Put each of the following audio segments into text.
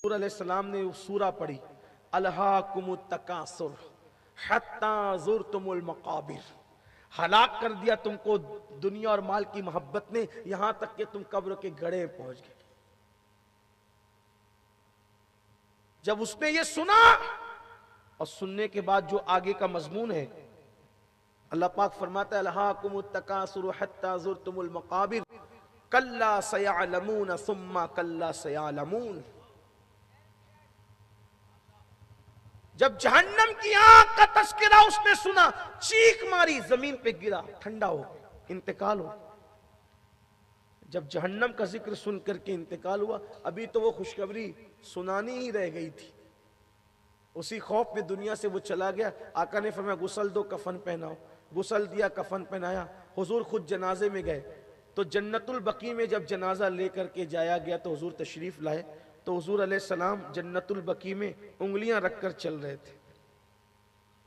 حضور علیہ السلام نے سورہ پڑھی الہاکم التکاثر حتی زرتم المقابر، ہلاک کر دیا تم کو دنیا اور مال کی محبت نے، یہاں تک کہ تم قبر کے گڑھے پہنچ گئے۔ جب اس نے یہ سنا اور سننے کے بعد جو آگے کا مضمون ہے، اللہ پاک فرماتا ہے الہاکم التکاثر حتی زرتم المقابر کلا سیعلمون ثم کلا سیعلمون۔ جب جہنم کی آگ کا تذکرہ اس نے سنا، چیخ ماری، زمین پہ گرا، ٹھنڈا ہو، انتقال ہو۔ جب جہنم کا ذکر سن کر کے انتقال ہوا، ابھی تو وہ خوشخبری سنانی ہی رہ گئی تھی، اسی خوف میں دنیا سے وہ چلا گیا۔ آقا نے فرمایا غسل دو، کفن پہناؤ، غسل دیا، کفن پہنایا۔ حضور خود جنازے میں گئے تو جنت البقیع میں جب جنازہ لے کر کے جایا گیا تو حضور تشریف لائے تو حضور علیہ السلام جنت البقیع میں انگلیاں رکھ کر چل رہے تھے،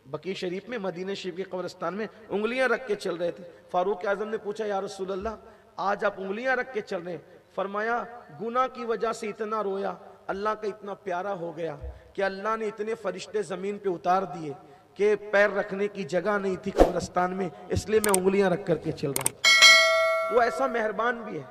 بقیع شریف میں، مدینہ شریف کے قبرستان میں انگلیاں رکھ کے چل رہے تھے۔ فاروق اعظم نے پوچھا یا رسول اللہ آج آپ انگلیاں رکھ کے چل رہے ہیں؟ فرمایا گناہ کی وجہ سے اتنا رویا، اللہ کا اتنا پیارا ہو گیا کہ اللہ نے اتنے فرشتے زمین پہ اتار دیے کہ پیر رکھنے کی جگہ نہیں تھی قبرستان میں، اس لیے میں انگلیاں رکھ کر کے چل رہا ہوں۔ وہ ایسا مہربان بھی ہے،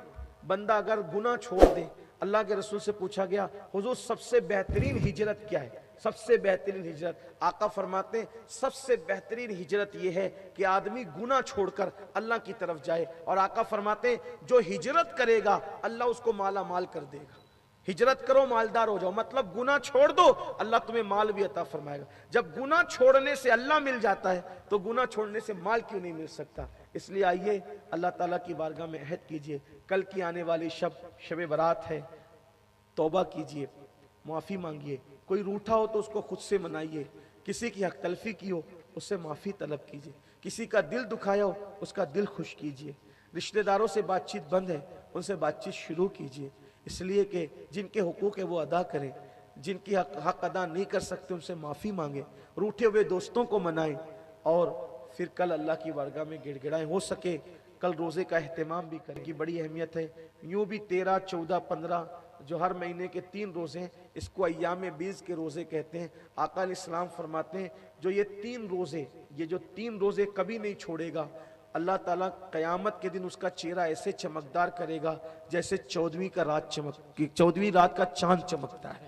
بندہ اگر گناہ چھوڑ دے۔ اللہ کے رسول سے پوچھا گیا حضور سب سے بہترین ہجرت کیا ہے؟ سب سے بہترین ہجرت، آقا فرماتے ہیں سب سے بہترین ہجرت یہ ہے کہ آدمی گناہ چھوڑ کر اللہ کی طرف جائے، اور آقا فرماتے ہیں جو ہجرت کرے گا اللہ اس کو مالا مال کر دے گا۔ ہجرت کرو مالدار ہو جاؤ، مطلب گناہ چھوڑ دو اللہ تمہیں مال بھی عطا فرمائے گا۔ جب گناہ چھوڑنے سے اللہ مل جاتا ہے تو گناہ چھوڑنے سے مال کیوں نہیں مل سکتا؟ اس لیے آئیے اللہ تعالیٰ کی بارگاہ میں عہد کیجئے، کل کی آنے والی شب برات ہے، توبہ کیجئے، معافی مانگیے۔ کوئی روٹھا ہو تو اس کو خود سے منائیے، کسی کی حق تلفی کی ہو اس سے معافی طلب کیجئے، کسی کا دل دکھایا ہو اس کا دل خوش کیجئے، رشتہ داروں سے بات چیت بند ہے ان سے بات چیت شروع کیجئے، اس لیے کہ جن کے حقوق ہے وہ ادا کریں، جن کی حق ادا نہیں کر سکتے ان سے معافی مانگیں، روٹھے ہوئے دوستوں کو منائیں، اور پھر کل اللہ کی بارگاہ میں گڑ گڑائیں۔ ہو سکے کل روزے کا اہتمام بھی کریں، کی بڑی اہمیت ہے۔ یوں بھی 13، 14، 15 جو ہر مہینے کے 3 روزے ہیں، اس کو ایام بیز کے روزے کہتے ہیں۔ آقا علیہ السلام فرماتے ہیں جو یہ 3 روزے، یہ جو 3 روزے کبھی نہیں چھوڑے گا، اللہ تعالیٰ قیامت کے دن اس کا چہرہ ایسے چمکدار کرے گا جیسے 14ویں رات کا چاند چمکتا ہے۔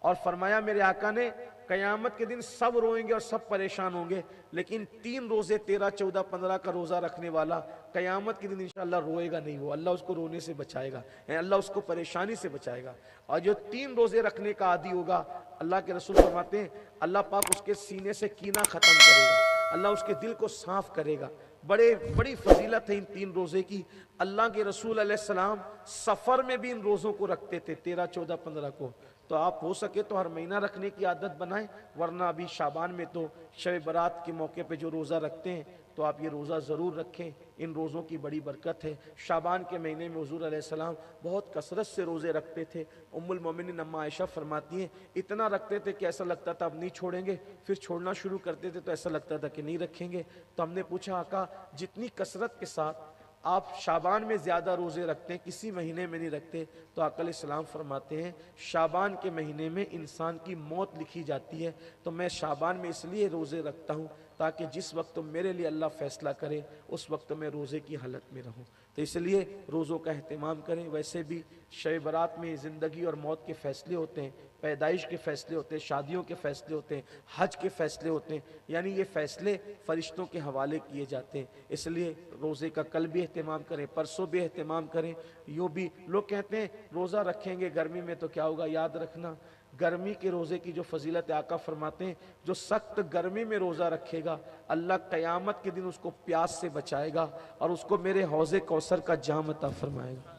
اور فرمایا میرے آقا نے قیامت کے دن سب روئیں گے اور سب پریشان ہوں گے، لیکن 3 روزے 13، 14، 15 کا روزہ رکھنے والا قیامت کے دن انشاءاللہ روئے گا نہیں، وہ اللہ اس کو رونے سے بچائے گا، اللہ اس کو پریشانی سے بچائے گا۔ اور جو 3 روزے رکھنے کا عادی ہوگا، اللہ کے رسول فرماتے ہیں اللہ پاک اس کے سینے سے کینہ ختم کرے گا، اللہ اس کے دل کو صاف کرے گا۔ بڑی فضیلت ہے ان 3 روزے کی۔ اللہ کے رسول علیہ السلام سفر میں بھی ان روزوں کو رکھتے تھے، 13، 14، 15 کو۔ تو آپ ہو سکے تو ہر مہینہ رکھنے کی عادت بنائیں، ورنہ ابھی شعبان میں تو شب برات کے موقع پہ جو روزہ رکھتے ہیں تو آپ یہ روزہ ضرور رکھیں، ان روزوں کی بڑی برکت ہے۔ شعبان کے مہینے میں حضور علیہ السلام بہت کثرت سے روزے رکھتے تھے۔ ام المومنین اما عائشہ فرماتی ہیں اتنا رکھتے تھے کہ ایسا لگتا تھا اب نہیں چھوڑیں گے، پھر چھوڑنا شروع کرتے تھے تو ایسا لگتا تھا کہ نہیں رکھیں گے۔ تو ہم نے پوچھا آقا جتنی کثرت کے ساتھ آپ شعبان میں زیادہ روزے رکھتے ہیں کسی مہینے میں نہیں رکھتے؟ تو آقا علیہ السلام فرماتے ہیں شعبان کے مہینے میں انسان کی موت لکھی جاتی ہے، تو میں شعبان میں اس لیے روزے رکھتا ہوں تاکہ جس وقت میرے لیے اللہ فیصلہ کرے اس وقت میں روزے کی حالت میں رہوں۔ تو اس لیے روزوں کا اہتمام کریں۔ ویسے بھی شب برات میں زندگی اور موت کے فیصلے ہوتے ہیں، پیدائش کے فیصلے ہوتے ہیں، شادیوں کے فیصلے ہوتے ہیں، حج کے فیصلے ہوتے ہیں، یعنی یہ فیصلے فرشتوں کے حوالے کیے جاتے ہیں۔ اس لیے روزے کا کل بھی اہتمام کریں، پرسوں بھی اہتمام کریں۔ یوں بھی لوگ کہتے ہیں روزہ رکھیں گے گرمی میں تو کیا ہوگا، یاد رکھنا گرمی کے روزے کی جو فضیلت آقا فرماتے ہیں جو سخت گرمی میں روزہ رکھے گا اللہ قیامت کے دن اس کو پیاس سے بچائے گا اور اس کو میرے حوض کوثر کا جام عطا فرمائے گا۔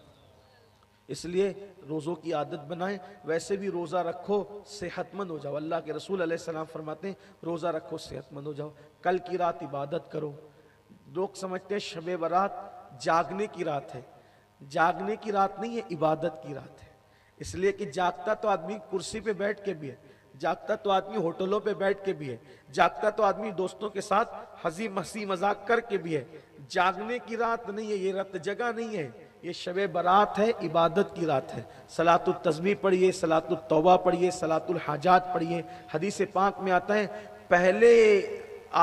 اس لیے روزوں کی عادت بنائیں۔ ویسے بھی روزہ رکھو صحت مند ہو جاؤ، اللہ کے رسول علیہ السلام فرماتے ہیں روزہ رکھو صحت مند ہو جاؤ۔ کل کی رات عبادت کرو۔ لوگ سمجھتے ہیں شب برات جاگنے کی رات ہے، جاگنے کی رات نہیں ہے، عبادت کی رات ہے۔ اس لیے کہ جاگتا تو آدمی کرسی پہ بیٹھ کے بھی ہے، جاگتا تو آدمی ہوٹلوں پہ بیٹھ کے بھی ہے، جاگتا تو آدمی دوستوں کے ساتھ ہنسی مذاق کر کے بھی ہے۔ جاگنے کی رات نہیں ہے یہ، رات جگہ نہیں ہے، یہ شب برات ہے، عبادت کی رات ہے۔ صلاۃ التسبیح پڑھیے، صلاۃ التوبہ پڑھیے، صلاۃ الحاجات پڑھیے۔ حدیث پاک میں آتا ہے پہلے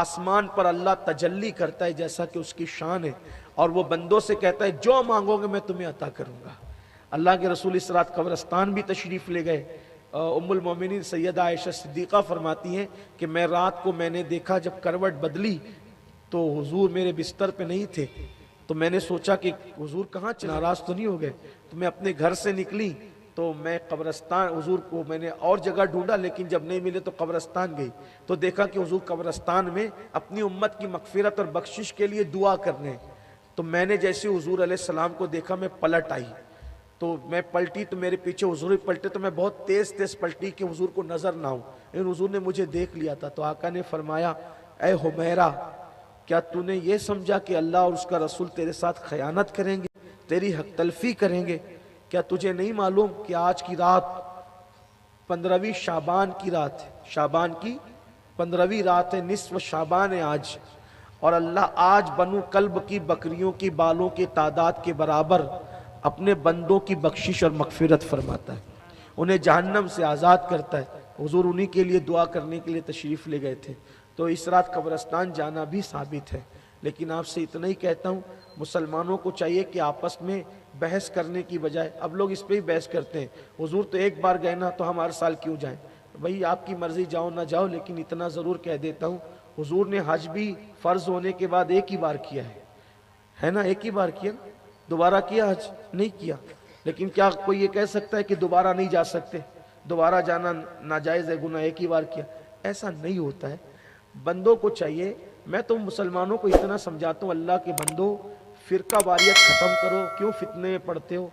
آسمان پر اللہ تجلی کرتا ہے جیسا کہ اس کی شان ہے، اور وہ بندوں سے کہتا ہے جو مانگو گے میں تمہیں عطا کروں گا۔ اللہ کے رسول اس رات قبرستان بھی تشریف لے گئے۔ ام المومنین سیدہ عائشہ صدیقہ فرماتی ہیں کہ میں رات کو میں نے دیکھا جب کروٹ بدلی تو حضور میرے بستر پہ نہیں تھے، تو میں نے سوچا کہ حضور کہاں ناراض تو نہیں ہو گئے، تو میں اپنے گھر سے نکلی تو میں قبرستان حضور کو میں نے اور جگہ ڈھونڈا، لیکن جب نہیں ملے تو قبرستان گئی تو دیکھا کہ حضور قبرستان میں اپنی امت کی مغفرت اور بخشش کے لیے دعا کرنے۔ تو میں نے جیسے حضور علیہ السلام کو دیکھا میں پلٹ آئی، تو میں پلٹی تو میرے پیچھے حضور پلٹے، تو میں بہت تیز پلٹی کہ حضور کو نظر نہ ہو، لیکن حضور نے مجھے دیکھ لیا تھا۔ تو آقا نے فرمایا اے حمیرہ، کیا تو نے یہ سمجھا کہ اللہ اور اس کا رسول تیرے ساتھ خیانت کریں گے، تیری حق تلفی کریں گے؟ کیا تجھے نہیں معلوم کہ آج کی رات 15ویں شعبان کی رات ہے، شعبان کی 15ویں رات ہے، نصف شعبان ہے آج، اور اللہ آج بنو کلب کی بکریوں کی بالوں کی تعداد کے برابر اپنے بندوں کی بخشش اور مغفرت فرماتا ہے، انہیں جہنم سے آزاد کرتا ہے۔ حضور انہی کے لیے دعا کرنے کے لیے تشریف لے گئے تھے۔ تو اس رات قبرستان جانا بھی ثابت ہے، لیکن آپ سے اتنا ہی کہتا ہوں مسلمانوں کو چاہیے کہ آپس میں بحث کرنے کی بجائے، اب لوگ اس پہ ہی بحث کرتے ہیں، حضور تو ایک بار گئے نا تو ہم ہر سال کیوں جائیں؟ بھئی آپ کی مرضی، جاؤ نہ جاؤ، لیکن اتنا ضرور کہہ دیتا ہوں حضور نے حج بھی فرض ہونے کے بعد ایک ہی بار کیا ہے نا، ایک ہی بار کیا، دوبارہ کیا حج نہیں کیا۔ لیکن کیا کوئی یہ کہہ سکتا ہے کہ دوبارہ نہیں جا سکتے، دوبارہ جانا ناجائز ہے، گناہ، ایک ہی بار کیا؟ ایسا نہیں ہوتا ہے۔ بندوں کو چاہیے، میں تو مسلمانوں کو اتنا سمجھاتا ہوں، اللہ کے بندوں فرقہ واریت ختم کرو، کیوں فتنے میں پڑتے ہو،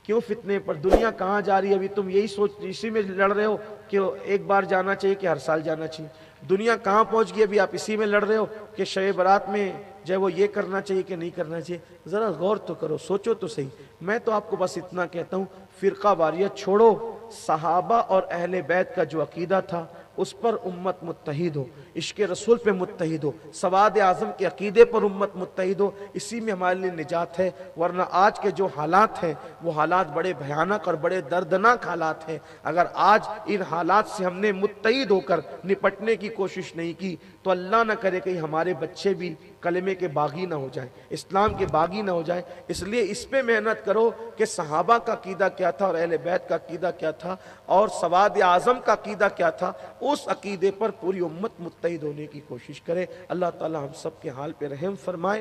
کیوں فتنے پر؟ دنیا کہاں جا رہی ہے؟ ابھی تم یہی سوچ اسی میں لڑ رہے ہو کہ ایک بار جانا چاہیے کہ ہر سال جانا چاہیے۔ دنیا کہاں پہنچ گئی؟ ابھی آپ اسی میں لڑ رہے ہو کہ شب برات میں جو ہے وہ یہ کرنا چاہیے کہ نہیں کرنا چاہیے۔ ذرا غور تو کرو، سوچو تو صحیح۔ میں تو آپ کو بس اتنا کہتا ہوں فرقہ واریت چھوڑو، صحابہ اور اہل بیت کا جو عقیدہ تھا اس پر امت متحد ہو، عشق رسول پہ متحد ہو، سواد اعظم کے عقیدے پر امت متحد ہو، اسی میں ہمارے لیے نجات ہے۔ ورنہ آج کے جو حالات ہیں وہ حالات بڑے بھیانک اور بڑے دردناک حالات ہیں۔ اگر آج ان حالات سے ہم نے متحد ہو کر نپٹنے کی کوشش نہیں کی تو اللہ نہ کرے کہ ہمارے بچے بھی کلمے کے باغی نہ ہو جائیں، اسلام کے باغی نہ ہو جائیں۔ اس لیے اس پہ محنت کرو کہ صحابہ کا عقیدہ کیا تھا اور اہل بیت کا عقیدہ کیا تھا اور سواد اعظم کا عقیدہ کیا تھا، اس عقیدے پر پوری امت متحد ہونے کی کوشش کرے۔ اللہ تعالی ہم سب کے حال پہ رحم فرمائے۔